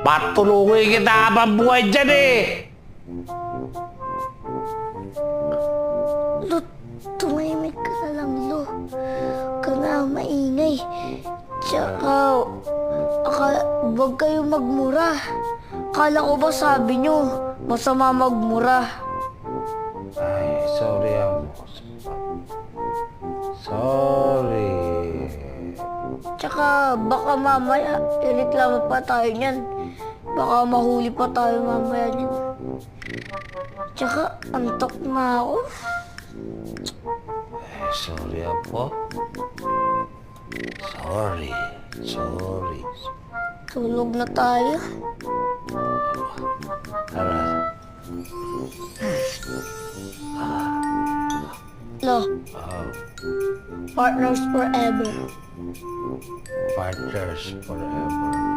Patulungin kita habang buhay dyan eh! Lo, tumahimik ka na lang, Lo. Huwag ka na maingay. Tsaka, huwag kayo magmura. Kala ko ba sabi nyo, masama magmura. Ay, sorry amo. Sorry. Tsaka, baka mamaya, ireklamo pa tayo niyan. Baka mahuli pa tayo mamaya niyan. Tsaka, antok na ako. Ay, sorry apo. Sorry. Sorry. Tulog na tayo. Tara. Lo, Oh, partners forever. partners forever.